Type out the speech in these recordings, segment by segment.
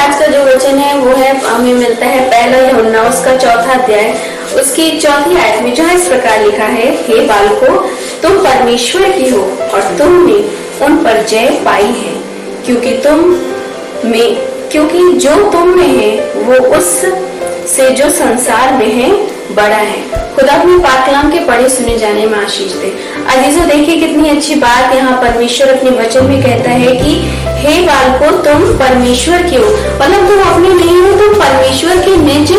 आज का जो वचन है वो है, हमें मिलता है पहला यूहन्ना उसका 4वां अध्याय उसकी 4वीं आयत में, जहाँ इस प्रकार लिखा है, हे बालकों, तुम परमेश्वर की हो और तुमने उन पर जय पाई है, क्योंकि जो तुम में है वो उस से जो संसार में है बड़ा है। खुदा अपने पाक कलाम के पढ़े सुने जाने में आशीष दे। अजीजों, देखिए कितनी अच्छी बात यहाँ परमेश्वर अपने वचन में कहता है कि हे बालकों, तुम परमेश्वर के हो, मतलब तुम अपने नहीं हो, तुम परमेश्वर की निज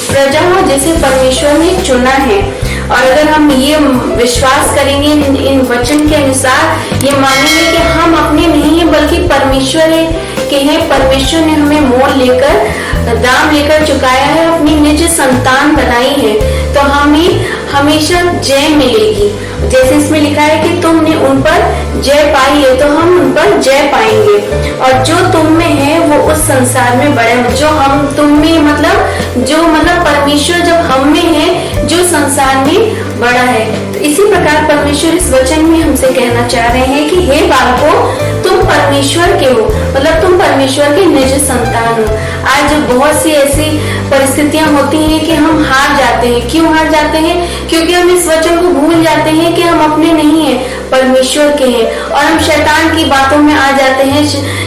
प्रजा हो जिसे परमेश्वर ने चुना है। और अगर हम ये विश्वास करेंगे इन वचन के अनुसार, ये मानेंगे कि हम अपने नहीं है बल्कि परमेश्वर के हैं, परमेश्वर ने हमें मोल लेकर दाम लेकर चुकाया है, अपनी निज संतान बनाई है, तो हमें हमेशा जय मिलेगी। जैसे इसमें लिखा है कि तुमने उन पर जय पाई है, तो हम उन पर जय पाएंगे। और जो तुम में है वो उस संसार में बड़ा है। जो हम तुम में मतलब परमेश्वर जब हम में है, जो संसार में बड़ा है। तो इसी प्रकार परमेश्वर इस वचन में हमसे कहना चाह रहे हैं कि हे बालकों, तुम परमेश्वर के हो, मतलब तुम परमेश्वर के निज संतान हो। आज बहुत सी ऐसी परिस्थितियां होती हैं कि हम हार जाते हैं। क्यों हार जाते हैं? क्योंकि हम इस वचन को भूल जाते हैं कि हम अपने नहीं हैं, परमेश्वर के हैं। और हम शैतान की बातों में आ जाते हैं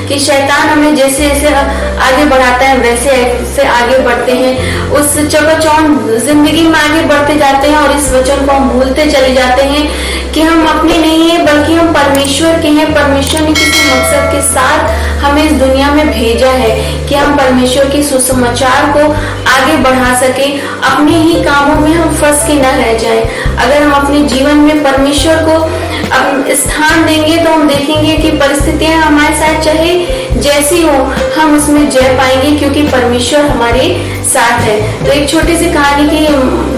कि शैतान हमें जैसे जैसे आगे बढ़ाता है वैसे ऐसे आगे बढ़ते हैं, उस चकाचौंध जिंदगी में आगे बढ़ते जाते हैं और इस वचन को हम भूलते चले जाते हैं कि हम अपने नहीं है बल्कि हम परमेश्वर के हैं। परमेश्वर ने किसी मकसद के साथ हमें इस दुनिया में भेजा है कि हम परमेश्वर के सुसमाचार को आगे बढ़ा सके, अपने ही कामों में हम फंस के न रह जाएं। अगर हम अपने जीवन में परमेश्वर को स्थान देंगे तो हम देखेंगे कि परिस्थितियां हमारे साथ चाहे जैसी हो, हम उसमें जय पाएंगे क्योंकि परमेश्वर हमारे साथ है। तो एक छोटी सी कहानी की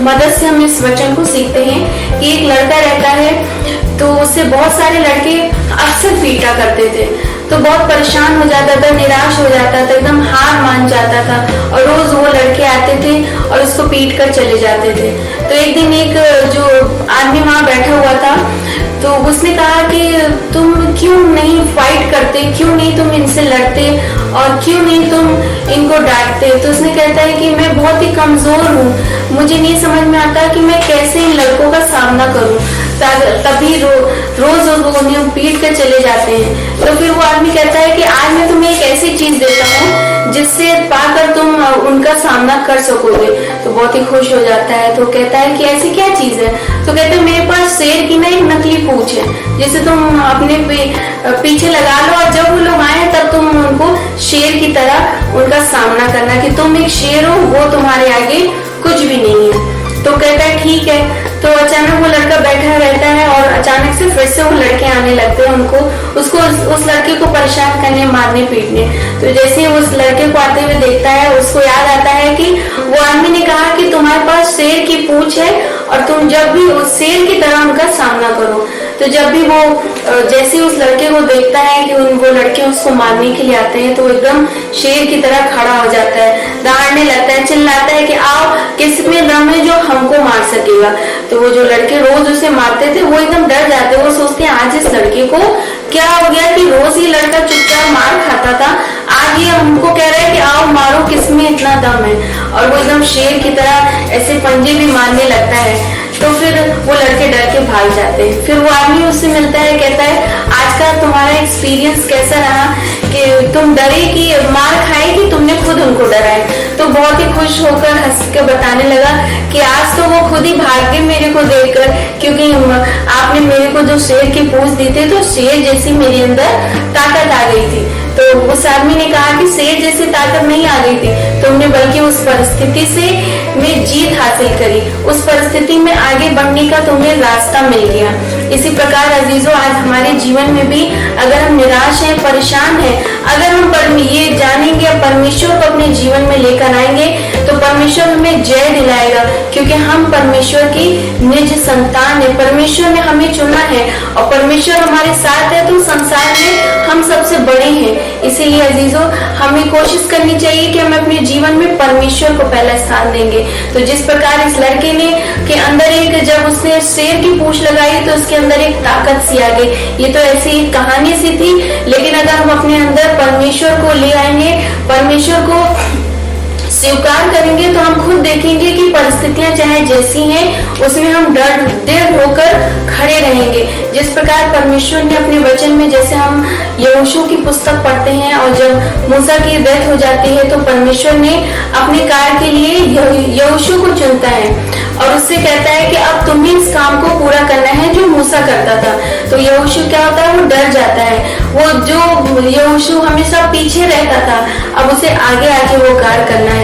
मदद से हम इस वचन को सीखते हैं कि एक लड़का रहता है, तो उससे बहुत सारे लड़के अक्सर पीटा करते थे, तो बहुत परेशान हो जाता था, निराश हो जाता था, एकदम हार मान जाता था। और रोज वो लड़के आते थे और उसको पीट कर चले जाते थे। तो एक दिन एक जो आदमी वहां बैठा हुआ था, तो उसने कहा कि तुम क्यों नहीं फाइट करते, क्यों नहीं तुम इनसे लड़ते और क्यों नहीं तुम इनको डांटते। तो उसने कहता है कि मैं बहुत ही कमजोर हूँ, मुझे नहीं समझ में आता कि मैं कैसे इन लड़कों का सामना करूँ। तभी रोज उन्हें पीट कर चले जाते हैं। तो फिर वो आदमी कहता है कि आज मैं तुम्हें एक ऐसी चीज देता हूँ जिससे पाकर तुम उनका सामना कर सकोगे। तो बहुत ही खुश हो जाता है। तो कहता है कि ऐसी क्या चीज है? तो कहते हैं मेरे पास शेर की ना एक नकली पूंछ है, जिसे तुम अपने पीछे लगा लो और जब वो लोग आए तब तुम उनको शेर की तरह उनका सामना करना, कि तुम एक शेर हो, वो तुम्हारे आगे कुछ भी नहीं है। तो कहता है ठीक है। तो अचानक वो लड़का बैठा रहता है और अचानक से फिर से वो लड़के आने लगते हैं उस लड़के को परेशान करने, मारने, पीटने। तो जैसे उस लड़के को आते हुए देखता है, उसको याद आता है कि वो आदमी ने कहा कि तुम्हारे पास शेर की पूंछ है और तुम जब भी उस शेर की तरह उनका सामना करो। तो जब भी वो जैसे उस लड़के को देखता है कि वो लड़के उसको मारने के लिए आते हैं, तो वो एकदम शेर की तरह खड़ा हो जाता है, दहाड़ने लगता है, चिल्लाता है कि आओ, किसमें दम है जो हमको मार सकेगा। तो वो जो लड़के रोज उसे मारते थे वो एकदम डर जाते, वो सोचते हैं आज इस लड़के को क्या हो गया कि रोज ये लड़का चुपचाप मार खाता था, आज ये हमको कह रहा है कि आओ मारो, किसमें इतना दम है। और वो एकदम शेर की तरह ऐसे पंजे भी मारने लगता है। तो फिर वो लड़के डर के भाग जाते हैं। फिर वो आदमी उससे मिलता है, कहता है आज का तुम्हारा एक्सपीरियंस कैसा रहा, कि तुम डरे कि मार खाए कि तुमने खुद उनको डराए। तो बहुत ही खुश होकर हंस के बताने लगा कि आज तो वो खुद ही भाग गए मेरे को देखकर, क्योंकि आपने मेरे को जो शेर की पूंछ दी थी तो शेर जैसी मेरे अंदर ताकत आ गई थी। तो उस आदमी ने कहा कि शेर जैसी ताकत नहीं आ गई थी तुमने, बल्कि उस परिस्थिति से में जीत हासिल करी, उस परिस्थिति में आगे बढ़ने का तुम्हें रास्ता मिल गया। इसी प्रकार अजीजों, आज हमारे जीवन में भी अगर हम निराश हैं, परेशान हैं, अगर हम ये जानेंगे परमेश्वर को अपने जीवन में लेकर आएंगे, तो परमेश्वर हमें जय दिलाएगा, क्योंकि हम परमेश्वर की निज संतान है। परमेश्वर ने हमें चुना है और परमेश्वर हमारे साथ है, तो संसार में हम सबसे बड़े हैं। इसीलिए अजीजों, हमें कोशिश करनी चाहिए कि हम अपने जीवन में परमेश्वर को पहला स्थान देंगे। तो जिस प्रकार इस लड़के ने के अंदर एक, जब उसने शेर की पूंछ लगाई तो उसके अंदर एक ताकत सी आ गई। ये तो ऐसी एक कहानी सी थी, लेकिन अगर हम अपने अंदर परमेश्वर को ले आएंगे, परमेश्वर को स्वीकार करेंगे, तो हम खुद देखेंगे कि परिस्थितियां चाहे जैसी हैं, उसमें हम दृढ़ होकर खड़े रहेंगे। जिस प्रकार परमेश्वर ने अपने वचन में, जैसे हम यहोशू की पुस्तक पढ़ते हैं और जब मूसा की डेथ हो जाती है, तो परमेश्वर ने अपने कार्य के लिए यहोशू को चुनता है और उससे कहता है कि अब तुम्हें इस काम को पूरा करना है जो मूसा करता था। तो यहोशू क्या होता है, वो डर जाता है। वो जो यहोशू हमेशा पीछे रहता था, अब उसे आगे आगे वो कार्य करना है।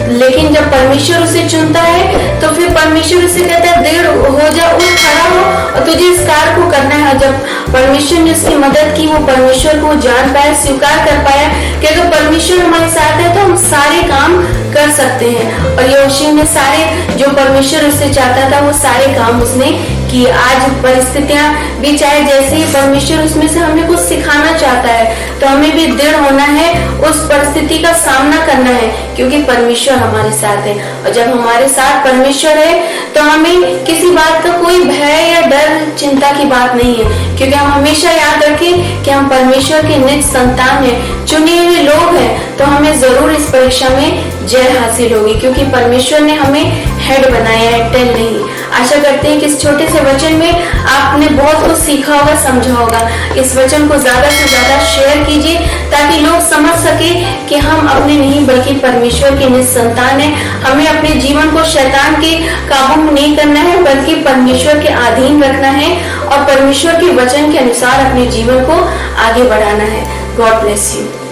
लेकिन जब परमेश्वर उसे चुनता है, तो फिर परमेश्वर उसे कहता है दृढ़ हो जा, उठ खड़ा हो और तुझे इस कार्य को करना है। जब परमेश्वर ने उसकी मदद की, वो परमेश्वर को जान पाया, स्वीकार कर पाया कि अगर परमेश्वर हमारे साथ है तो हम सारे काम कर सकते हैं। और यहोशू ने सारे, जो परमेश्वर उससे चाहता था, वो सारे काम उसने कि आज परिस्थितियां भी चाहे जैसी, परमेश्वर उसमें से हमें कुछ सिखाना चाहता है, तो हमें भी दृढ़ होना है, उस परिस्थिति का सामना करना है, क्योंकि परमेश्वर हमारे साथ है। और जब हमारे साथ परमेश्वर है, तो हमें किसी बात का कोई भय या डर, चिंता की बात नहीं है, क्योंकि हम हमेशा याद रखें कि हम परमेश्वर के निज संतान हैं, चुने हुए लोग हैं। तो हमें जरूर इस परीक्षा में जय हासिल होगी, क्योंकि परमेश्वर ने हमें हेड बनाया है, टेल नहीं। आशा करते हैं कि इस छोटे से वचन में आपने बहुत कुछ सीखा होगा, समझा होगा। इस वचन को ज्यादा से ज्यादा शेयर कीजिए, ताकि लोग समझ सके कि हम अपने नहीं बल्कि परमेश्वर के निज संतान हैं। हमें अपने जीवन को शैतान के काबू में नहीं करना है, बल्कि परमेश्वर के अधीन रखना है और परमेश्वर के वचन के अनुसार अपने जीवन को आगे बढ़ाना है। God bless you.